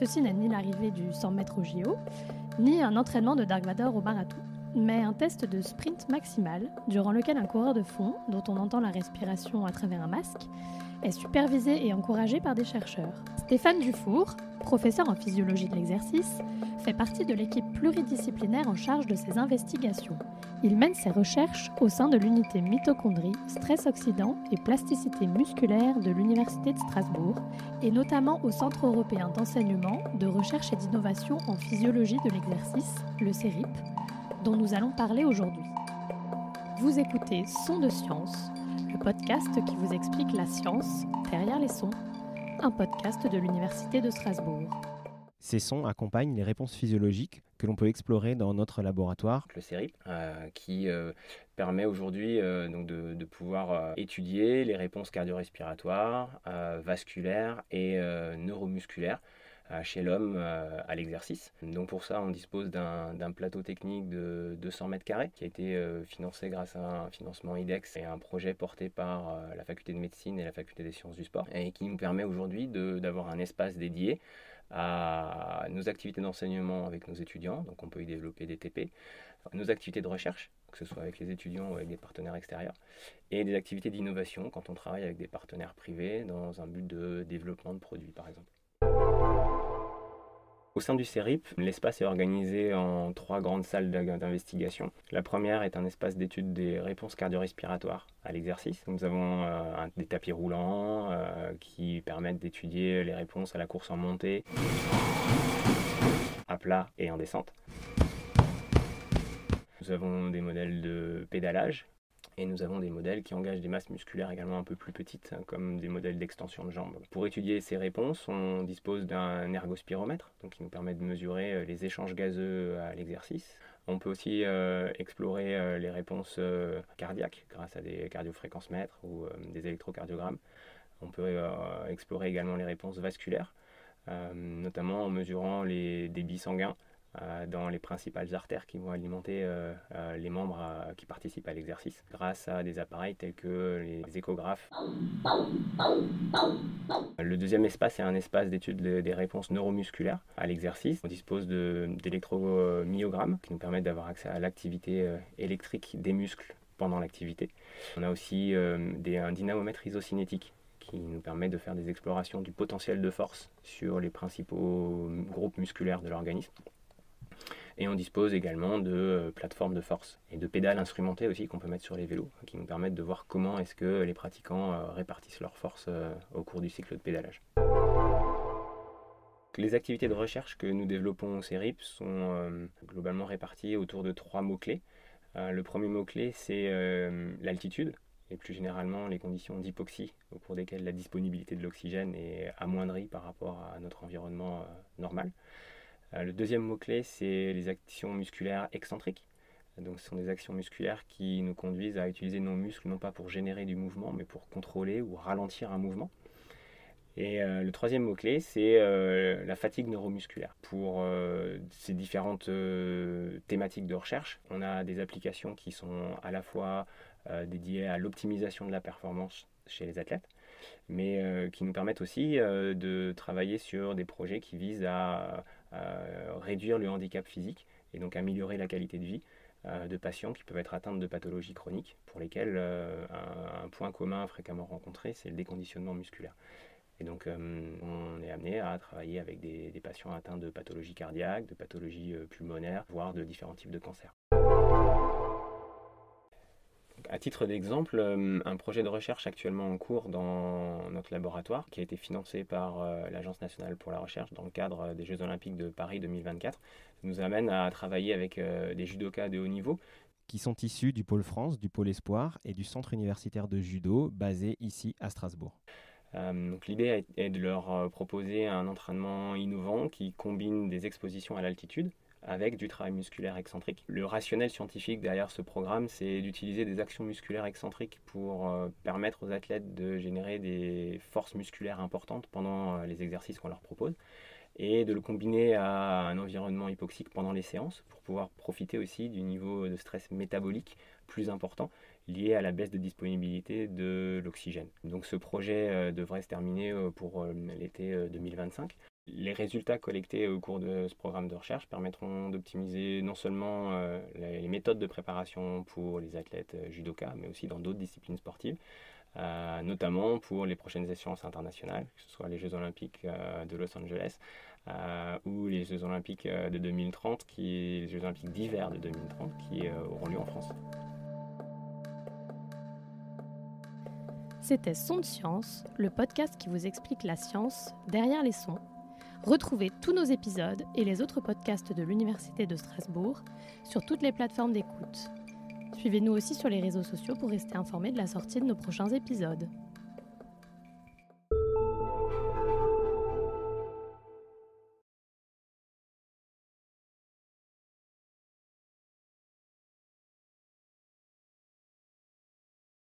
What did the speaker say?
Ceci n'est ni l'arrivée du 100 mètres au JO, ni un entraînement de Dark Vador au marathon, mais un test de sprint maximal, durant lequel un coureur de fond, dont on entend la respiration à travers un masque, est supervisé et encouragé par des chercheurs. Stéphane Dufour, professeur en physiologie de l'exercice, fait partie de l'équipe pluridisciplinaire en charge de ces investigations. Il mène ses recherches au sein de l'unité mitochondrie, stress oxydant et plasticité musculaire de l'Université de Strasbourg, et notamment au Centre européen d'enseignement, de recherche et d'innovation en physiologie de l'exercice, le CERIP, dont nous allons parler aujourd'hui. Vous écoutez Sons de Science, le podcast qui vous explique la science derrière les sons, un podcast de l'Université de Strasbourg. Ces sons accompagnent les réponses physiologiques que l'on peut explorer dans notre laboratoire. Le CERIP, qui permet aujourd'hui donc de pouvoir étudier les réponses cardio-respiratoires, vasculaires et neuromusculaires chez l'homme à l'exercice. Donc pour ça, on dispose d'un plateau technique de 200 mètres carrés qui a été financé grâce à un financement IDEX et un projet porté par la faculté de médecine et la faculté des sciences du sport et qui nous permet aujourd'hui d'avoir un espace dédié à nos activités d'enseignement avec nos étudiants, donc on peut y développer des TP, nos activités de recherche, que ce soit avec les étudiants ou avec des partenaires extérieurs, et des activités d'innovation quand on travaille avec des partenaires privés dans un but de développement de produits par exemple. Au sein du CERIP, l'espace est organisé en 3 grandes salles d'investigation. La première est un espace d'étude des réponses cardio-respiratoires à l'exercice. Nous avons des tapis roulants qui permettent d'étudier les réponses à la course en montée, à plat et en descente. Nous avons des modèles de pédalage. Et nous avons des modèles qui engagent des masses musculaires également un peu plus petites, comme des modèles d'extension de jambes. Pour étudier ces réponses, on dispose d'un ergospiromètre, donc qui nous permet de mesurer les échanges gazeux à l'exercice. On peut aussi explorer les réponses cardiaques grâce à des cardiofréquencemètres ou des électrocardiogrammes. On peut explorer également les réponses vasculaires, notamment en mesurant les débits sanguins dans les principales artères qui vont alimenter les membres qui participent à l'exercice grâce à des appareils tels que les échographes. Le deuxième espace est un espace d'étude des réponses neuromusculaires à l'exercice. On dispose d'électromyogrammes qui nous permettent d'avoir accès à l'activité électrique des muscles pendant l'activité. On a aussi un dynamomètre isocinétique qui nous permet de faire des explorations du potentiel de force sur les principaux groupes musculaires de l'organisme. Et on dispose également de plateformes de force et de pédales instrumentées aussi qu'on peut mettre sur les vélos, qui nous permettent de voir comment est-ce que les pratiquants répartissent leur force au cours du cycle de pédalage. Les activités de recherche que nous développons au CERIP sont globalement réparties autour de 3 mots-clés. Le premier mot-clé, c'est l'altitude, et plus généralement les conditions d'hypoxie au cours desquelles la disponibilité de l'oxygène est amoindrie par rapport à notre environnement normal. Le deuxième mot-clé, c'est les actions musculaires excentriques. Donc, ce sont des actions musculaires qui nous conduisent à utiliser nos muscles non pas pour générer du mouvement, mais pour contrôler ou ralentir un mouvement. Et le troisième mot-clé, c'est la fatigue neuromusculaire. Pour ces différentes thématiques de recherche, on a des applications qui sont à la fois dédiées à l'optimisation de la performance chez les athlètes, mais qui nous permettent aussi de travailler sur des projets qui visent à réduire le handicap physique et donc améliorer la qualité de vie de patients qui peuvent être atteints de pathologies chroniques pour lesquelles un point commun fréquemment rencontré, c'est le déconditionnement musculaire. Et donc on est amené à travailler avec des patients atteints de pathologies cardiaques, de pathologies pulmonaires, voire de différents types de cancers. À titre d'exemple, un projet de recherche actuellement en cours dans notre laboratoire, qui a été financé par l'Agence nationale pour la recherche dans le cadre des Jeux olympiques de Paris 2024, nous amène à travailler avec des judokas de haut niveau. Qui sont issus du pôle France, du pôle Espoir et du centre universitaire de judo basé ici à Strasbourg. Donc l'idée est de leur proposer un entraînement innovant qui combine des expositions à l'altitude avec du travail musculaire excentrique. Le rationnel scientifique derrière ce programme, c'est d'utiliser des actions musculaires excentriques pour permettre aux athlètes de générer des forces musculaires importantes pendant les exercices qu'on leur propose et de le combiner à un environnement hypoxique pendant les séances pour pouvoir profiter aussi du niveau de stress métabolique plus important lié à la baisse de disponibilité de l'oxygène. Donc ce projet devrait se terminer pour l'été 2025. Les résultats collectés au cours de ce programme de recherche permettront d'optimiser non seulement les méthodes de préparation pour les athlètes judokas, mais aussi dans d'autres disciplines sportives, notamment pour les prochaines échéances internationales, que ce soit les Jeux Olympiques de Los Angeles ou les Jeux Olympiques de 2030, les Jeux Olympiques d'hiver de 2030 qui auront lieu en France. C'était Son de Science, le podcast qui vous explique la science derrière les sons. Retrouvez tous nos épisodes et les autres podcasts de l'Université de Strasbourg sur toutes les plateformes d'écoute. Suivez-nous aussi sur les réseaux sociaux pour rester informés de la sortie de nos prochains épisodes.